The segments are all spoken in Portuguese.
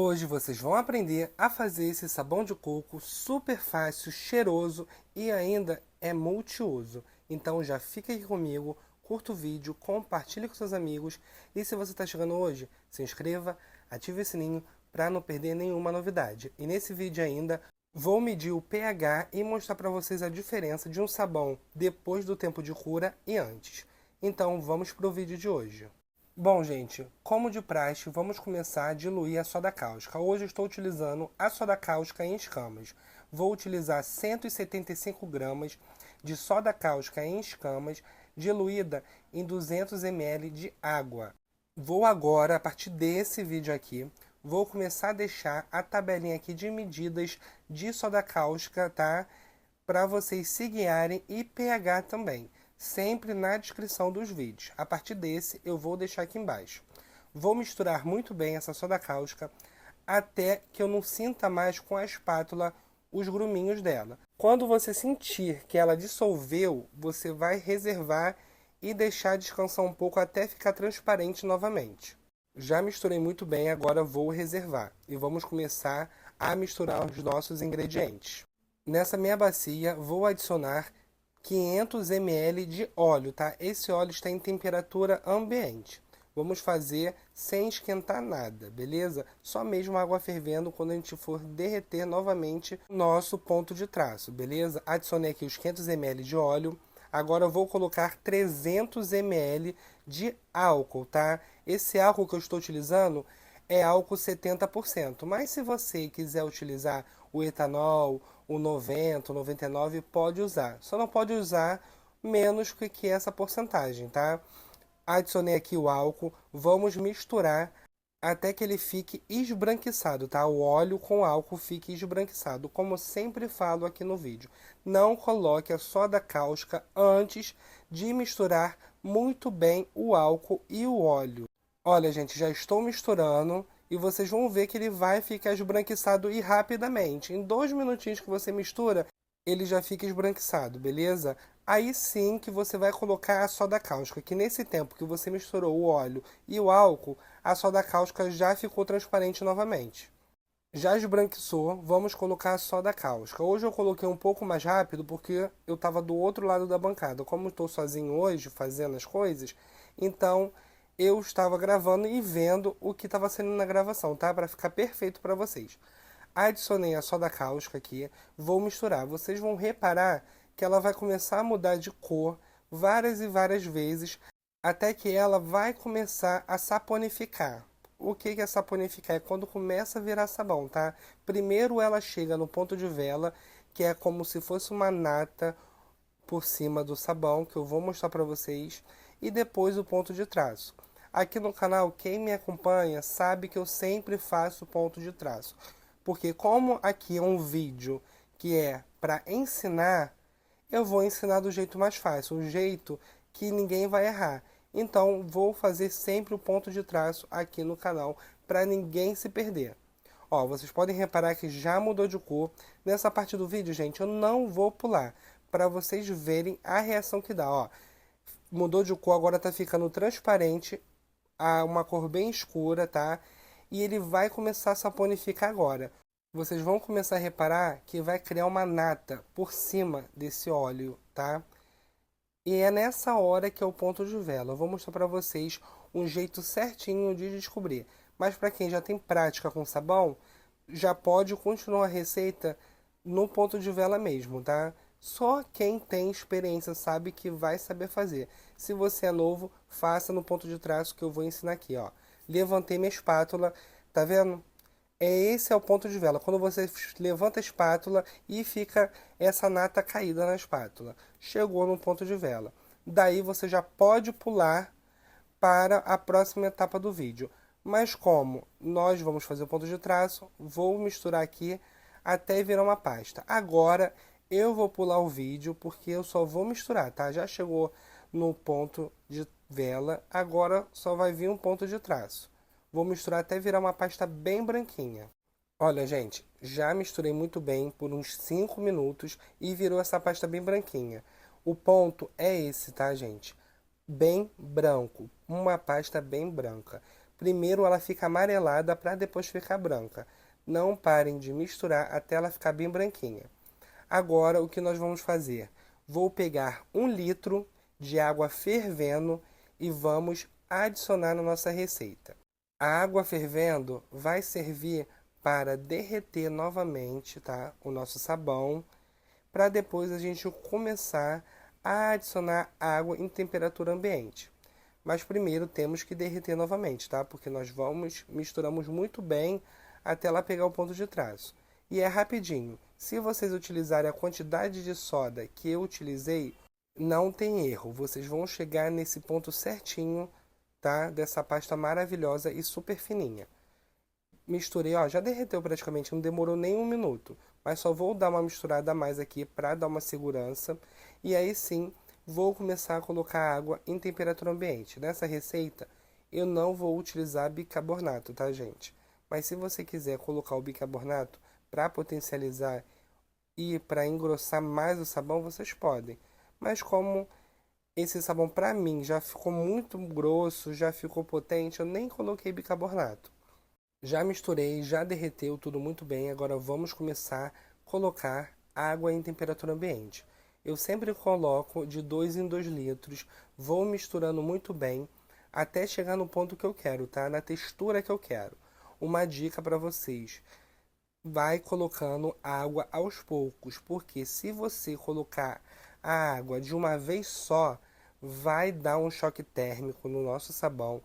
Hoje vocês vão aprender a fazer esse sabão de coco super fácil, cheiroso e ainda é multiuso. Então já fica aqui comigo, curta o vídeo, compartilhe com seus amigos e se você está chegando hoje, se inscreva, ative o sininho para não perder nenhuma novidade. E nesse vídeo ainda vou medir o pH e mostrar para vocês a diferença de um sabão depois do tempo de cura e antes. Então vamos para o vídeo de hoje. Bom, gente, como de praxe, vamos começar a diluir a soda cáustica. Hoje eu estou utilizando a soda cáustica em escamas. Vou utilizar 175 gramas de soda cáustica em escamas, diluída em 200 ml de água. Vou agora, a partir desse vídeo aqui, vou começar a deixar a tabelinha aqui de medidas de soda cáustica, tá? Para vocês se guiarem e pH também. Sempre na descrição dos vídeos. A partir desse, eu vou deixar aqui embaixo. Vou misturar muito bem essa soda cáustica até que eu não sinta mais com a espátula os gruminhos dela. Quando você sentir que ela dissolveu, você vai reservar e deixar descansar um pouco até ficar transparente novamente. Já misturei muito bem, agora vou reservar. E vamos começar a misturar os nossos ingredientes. Nessa minha bacia, vou adicionar 500 ml de óleo, tá? Esse óleo está em temperatura ambiente. Vamos fazer sem esquentar nada, beleza? Só mesmo água fervendo quando a gente for derreter novamente o nosso ponto de traço, beleza? Adicionei aqui os 500 ml de óleo. Agora eu vou colocar 300 ml de álcool, tá? Esse álcool que eu estou utilizando é álcool 70%, mas se você quiser utilizar o etanol, o 90, o 99, pode usar. Só não pode usar menos que essa porcentagem, tá? Adicionei aqui o álcool, vamos misturar até que ele fique esbranquiçado, tá? O óleo com álcool fique esbranquiçado, como sempre falo aqui no vídeo. Não coloque a soda cáustica antes de misturar muito bem o álcool e o óleo. Olha, gente, já estou misturando e vocês vão ver que ele vai ficar esbranquiçado e rapidamente. Em 2 minutinhos que você mistura, ele já fica esbranquiçado, beleza? Aí sim que você vai colocar a soda cáustica, que nesse tempo que você misturou o óleo e o álcool, a soda cáustica já ficou transparente novamente. Já esbranquiçou, vamos colocar a soda cáustica. Hoje eu coloquei um pouco mais rápido porque eu estava do outro lado da bancada. Como estou sozinho hoje fazendo as coisas, então eu estava gravando e vendo o que estava sendo na gravação, tá? Para ficar perfeito para vocês. Adicionei a soda cáustica aqui, vou misturar. Vocês vão reparar que ela vai começar a mudar de cor várias e várias vezes até que ela vai começar a saponificar. O que é saponificar? É quando começa a virar sabão, tá? Primeiro ela chega no ponto de vela, que é como se fosse uma nata por cima do sabão, que eu vou mostrar para vocês, e depois o ponto de traço. Aqui no canal, quem me acompanha sabe que eu sempre faço ponto de traço. Porque como aqui é um vídeo que é para ensinar, eu vou ensinar do jeito mais fácil, o jeito que ninguém vai errar. Então, vou fazer sempre o ponto de traço aqui no canal, para ninguém se perder. Ó, vocês podem reparar que já mudou de cor. Nessa parte do vídeo, gente, eu não vou pular, para vocês verem a reação que dá. Ó, mudou de cor, agora tá ficando transparente, uma cor bem escura, tá? E ele vai começar a saponificar agora. Vocês vão começar a reparar que vai criar uma nata por cima desse óleo, tá? E é nessa hora que é o ponto de vela. Eu vou mostrar para vocês um jeito certinho de descobrir. Mas para quem já tem prática com sabão, já pode continuar a receita no ponto de vela mesmo, tá? Só quem tem experiência sabe que vai saber fazer. Se você é novo, faça no ponto de traço que eu vou ensinar aqui, ó. Levantei minha espátula, tá vendo? Esse é o ponto de vela, quando você levanta a espátula e fica essa nata caída na espátula. Chegou no ponto de vela. Daí você já pode pular para a próxima etapa do vídeo. Mas como nós vamos fazer o ponto de traço, vou misturar aqui até virar uma pasta. Agora eu vou pular o vídeo porque eu só vou misturar, tá? Já chegou no ponto de vela, agora só vai vir um ponto de traço. Vou misturar até virar uma pasta bem branquinha. Olha, gente, já misturei muito bem por uns 5 minutos e virou essa pasta bem branquinha. O ponto é esse, tá, gente? Bem branco, uma pasta bem branca. Primeiro ela fica amarelada para depois ficar branca. Não parem de misturar até ela ficar bem branquinha. Agora o que nós vamos fazer? Vou pegar 1 litro de água fervendo e vamos adicionar na nossa receita. A água fervendo vai servir para derreter novamente, tá? O nosso sabão, para depois a gente começar a adicionar água em temperatura ambiente. Mas primeiro temos que derreter novamente, tá? Porque nós misturamos muito bem até ela pegar o ponto de traço. E é rapidinho. Se vocês utilizarem a quantidade de soda que eu utilizei, não tem erro. Vocês vão chegar nesse ponto certinho, tá? Dessa pasta maravilhosa e super fininha. Misturei, ó, já derreteu praticamente, não demorou nem 1 minuto. Mas só vou dar uma misturada a mais aqui para dar uma segurança. E aí sim, vou começar a colocar água em temperatura ambiente. Nessa receita, eu não vou utilizar bicarbonato, tá, gente? Mas se você quiser colocar o bicarbonato para potencializar e para engrossar mais o sabão, vocês podem. Mas como esse sabão para mim já ficou muito grosso, já ficou potente, eu nem coloquei bicarbonato. Já misturei, já derreteu tudo muito bem. Agora vamos começar a colocar água em temperatura ambiente. Eu sempre coloco de 2 em 2 litros, vou misturando muito bem até chegar no ponto que eu quero, tá? Na textura que eu quero. Uma dica para vocês: vai colocando água aos poucos, porque se você colocar a água de uma vez só, vai dar um choque térmico no nosso sabão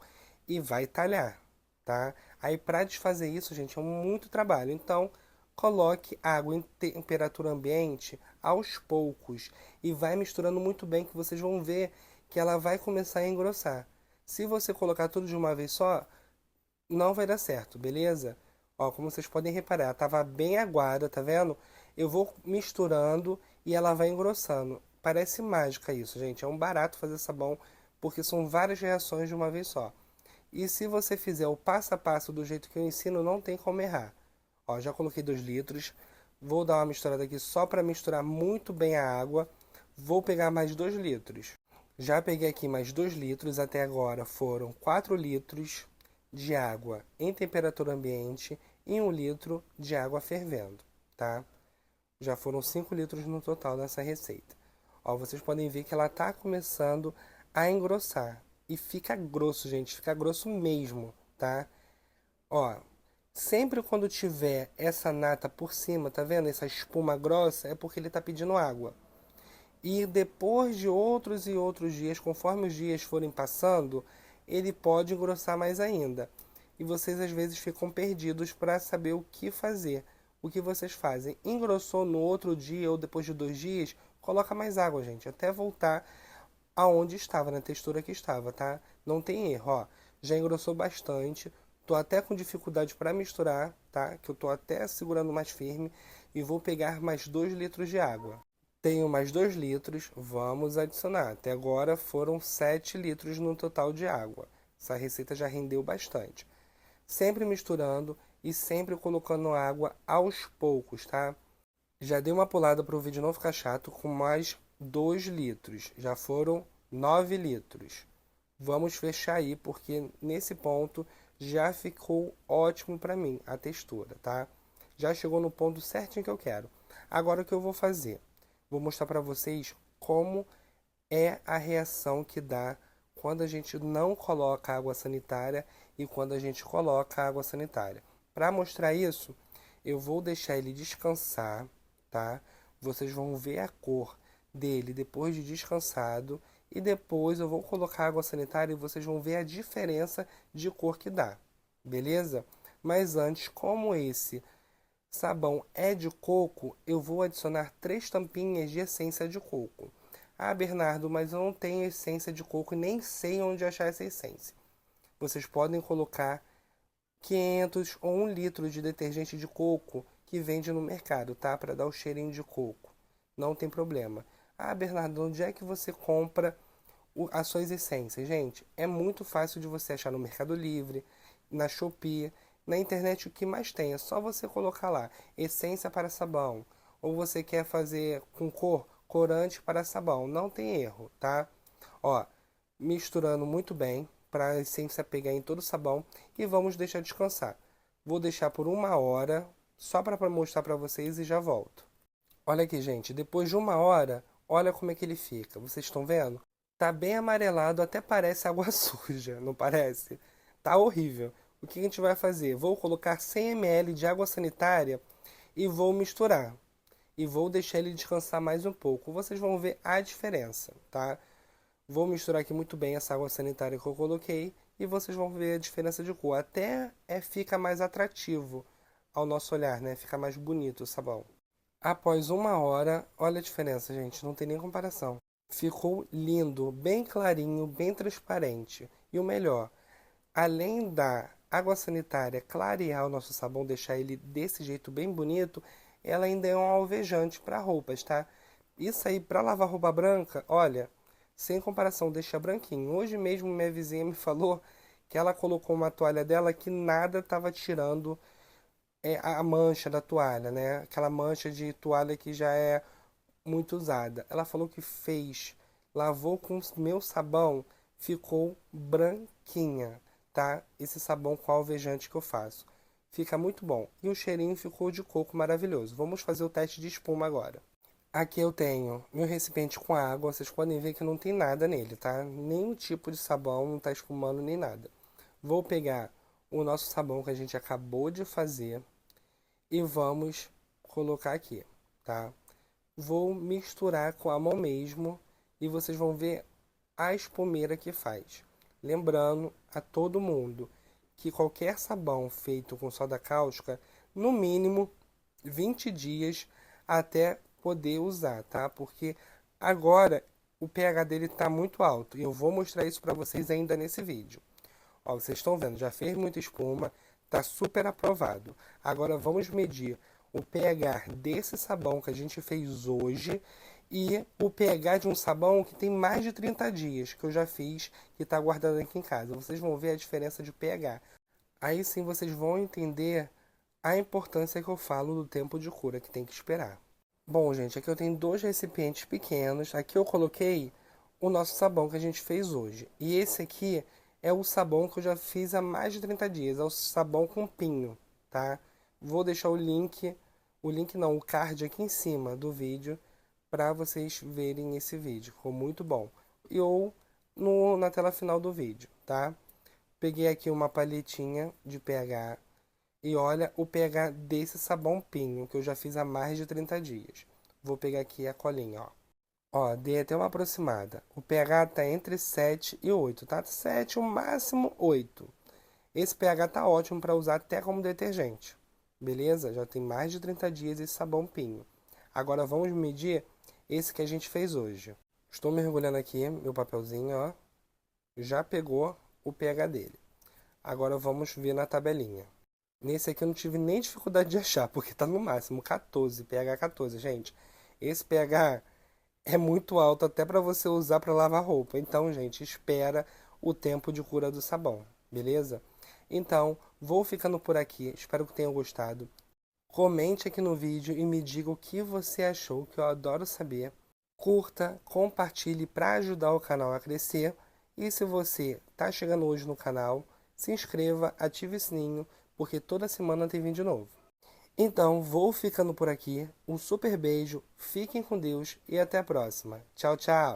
e vai talhar, tá? Aí para desfazer isso, gente, é muito trabalho. Então, coloque água em temperatura ambiente aos poucos e vai misturando muito bem, que vocês vão ver que ela vai começar a engrossar. Se você colocar tudo de uma vez só, não vai dar certo, beleza? Ó, como vocês podem reparar, ela tava bem aguada, tá vendo? Eu vou misturando e ela vai engrossando. Parece mágica isso, gente. É um barato fazer sabão, porque são várias reações de uma vez só. E se você fizer o passo a passo do jeito que eu ensino, não tem como errar. Ó, já coloquei 2 litros. Vou dar uma misturada aqui só para misturar muito bem a água. Vou pegar mais 2 litros. Já peguei aqui mais 2 litros. Até agora foram 4 litros de água em temperatura ambiente e 1 litro de água fervendo, tá? Já foram 5 litros no total nessa receita. Ó, vocês podem ver que ela tá começando a engrossar. E fica grosso, gente. Fica grosso mesmo, tá? Ó, sempre quando tiver essa nata por cima, tá vendo? Essa espuma grossa, é porque ele tá pedindo água. E depois de outros e outros dias, conforme os dias forem passando, ele pode engrossar mais ainda. E vocês às vezes ficam perdidos para saber o que fazer. O que vocês fazem? Engrossou no outro dia ou depois de 2 dias, coloca mais água, gente, até voltar aonde estava, na textura que estava, tá? Não tem erro, ó. Já engrossou bastante. Tô até com dificuldade para misturar, tá? Que eu tô até segurando mais firme e vou pegar mais 2 litros de água. Tenho mais 2 litros, vamos adicionar. Até agora foram 7 litros no total de água. Essa receita já rendeu bastante. Sempre misturando e sempre colocando água aos poucos, tá? Já dei uma pulada para o vídeo não ficar chato com mais 2 litros. Já foram 9 litros. Vamos fechar aí porque nesse ponto já ficou ótimo para mim a textura, tá? Já chegou no ponto certinho que eu quero. Agora o que eu vou fazer? Vou mostrar para vocês como é a reação que dá quando a gente não coloca água sanitária e quando a gente coloca água sanitária. Para mostrar isso, eu vou deixar ele descansar, tá? Vocês vão ver a cor dele depois de descansado e depois eu vou colocar água sanitária e vocês vão ver a diferença de cor que dá, beleza? Mas antes, como esse sabão é de coco, eu vou adicionar 3 tampinhas de essência de coco. Ah, Bernardo, mas eu não tenho essência de coco e nem sei onde achar essa essência. Vocês podem colocar 500 ou 1 litro de detergente de coco que vende no mercado, tá? Para dar o cheirinho de coco. Não tem problema. Ah, Bernardo, onde é que você compra as suas essências? Gente, é muito fácil de você achar no Mercado Livre, na Shopee, na internet o que mais tem. É só você colocar lá, essência para sabão. Ou você quer fazer com cor, corante para sabão. Não tem erro, tá? Ó, misturando muito bem, para a essência pegar em todo o sabão e vamos deixar descansar. Vou deixar por 1 hora, só para mostrar para vocês e já volto. Olha aqui, gente, depois de 1 hora, olha como é que ele fica. Vocês estão vendo? Tá bem amarelado, até parece água suja, não parece? Tá horrível. O que a gente vai fazer? Vou colocar 100 ml de água sanitária e vou misturar. E vou deixar ele descansar mais um pouco. Vocês vão ver a diferença, tá? Vou misturar aqui muito bem essa água sanitária que eu coloquei e vocês vão ver a diferença de cor. Até fica mais atrativo ao nosso olhar, né? Fica mais bonito o sabão. Após 1 hora, olha a diferença, gente, não tem nem comparação. Ficou lindo, bem clarinho, bem transparente. E o melhor, além da água sanitária clarear o nosso sabão, deixar ele desse jeito bem bonito, ela ainda é um alvejante para roupas, tá? Isso aí para lavar roupa branca, olha, sem comparação, deixa branquinho. Hoje mesmo minha vizinha me falou que ela colocou uma toalha dela que nada estava tirando a mancha da toalha, né? Aquela mancha de toalha que já é muito usada. Ela falou que fez, lavou com o meu sabão, ficou branquinha, tá? Esse sabão com alvejante que eu faço. Fica muito bom. E o cheirinho ficou de coco maravilhoso. Vamos fazer o teste de espuma agora. Aqui eu tenho meu recipiente com água. Vocês podem ver que não tem nada nele, tá? Nenhum tipo de sabão, não tá espumando nem nada. Vou pegar o nosso sabão que a gente acabou de fazer e vamos colocar aqui, tá? Vou misturar com a mão mesmo e vocês vão ver a espumeira que faz. Lembrando a todo mundo que qualquer sabão feito com soda cáustica, no mínimo 20 dias até poder usar, tá? Porque agora o pH dele está muito alto e eu vou mostrar isso para vocês ainda nesse vídeo. Ó, vocês estão vendo, já fez muita espuma, tá super aprovado. Agora vamos medir o pH desse sabão que a gente fez hoje e o pH de um sabão que tem mais de 30 dias, que eu já fiz, que está guardado aqui em casa. Vocês vão ver a diferença de pH. Aí sim vocês vão entender a importância que eu falo do tempo de cura, que tem que esperar. Bom, gente, aqui eu tenho 2 recipientes pequenos. Aqui eu coloquei o nosso sabão que a gente fez hoje. E esse aqui é o sabão que eu já fiz há mais de 30 dias. É o sabão com pinho, tá? Vou deixar o card aqui em cima do vídeo para vocês verem esse vídeo. Ficou muito bom. Ou na tela final do vídeo, tá? Peguei aqui uma paletinha de pH e olha o pH desse sabão pinho que eu já fiz há mais de 30 dias. Vou pegar aqui a colinha, ó. Ó, dei até uma aproximada. O pH tá entre 7 e 8, tá? 7, o máximo 8. Esse pH tá ótimo para usar até como detergente. Beleza? Já tem mais de 30 dias esse sabão pinho. Agora vamos medir esse que a gente fez hoje. Estou mergulhando aqui meu papelzinho, ó. Já pegou o pH dele. Agora vamos ver na tabelinha. Nesse aqui eu não tive nem dificuldade de achar, porque tá no máximo 14, pH 14, gente. Esse pH é muito alto até para você usar para lavar roupa. Então, gente, espera o tempo de cura do sabão, beleza? Então, vou ficando por aqui. Espero que tenham gostado. Comente aqui no vídeo e me diga o que você achou, que eu adoro saber. Curta, compartilhe para ajudar o canal a crescer. E se você está chegando hoje no canal, se inscreva, ative o sininho, porque toda semana tem vídeo novo. Então, vou ficando por aqui. Um super beijo, fiquem com Deus e até a próxima. Tchau, tchau!